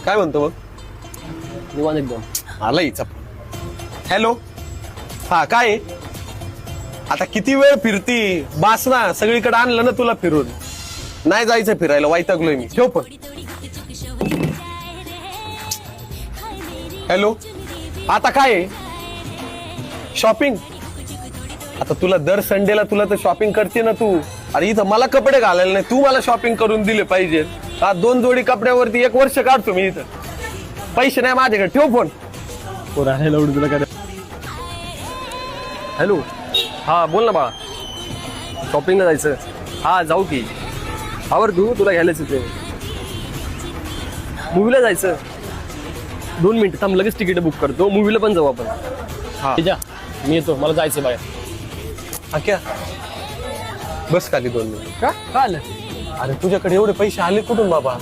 काय म्हणतो मग? निवांत एकदम. आला हिचा. हॅलो. हा काय आहे? आता किती वेळ फिरती? बास ना, सगळीकडे आणलं ना तुला फिरून. नाही जायचं फिरायला, वैतागलोय मी. ठेव पण. हॅलो. आता काय आहे? शॉपिंग. आता तुला दर संडेला तुला तर शॉपिंग करते ना तू. अरे इथं मला कपडे घालायला नाही, तू मला शॉपिंग करून दिले पाहिजे. 2 जोडी कपड्यावरती 1 वर्ष काढतो मी इथं. पैसे नाही माझ्याकडे. ठेव फोन. तुला काय? हॅलो. हा बोल ना बाळा. शॉपिंगला जायचं. हा जाऊ की. आवर तुला घ्यायलाच येते. मूवीला जायचं. 2 मिनिटं थांब, लगेच तिकीट बुक करतो. मूवीला पण जाऊ आपण. हा मी येतो, मला जायचं बाहेर. हा क्या? बस खाली 2 मिनिट. का आलं? अरे तुझ्याकडे एवढे पैसे आले कुठून बाबा?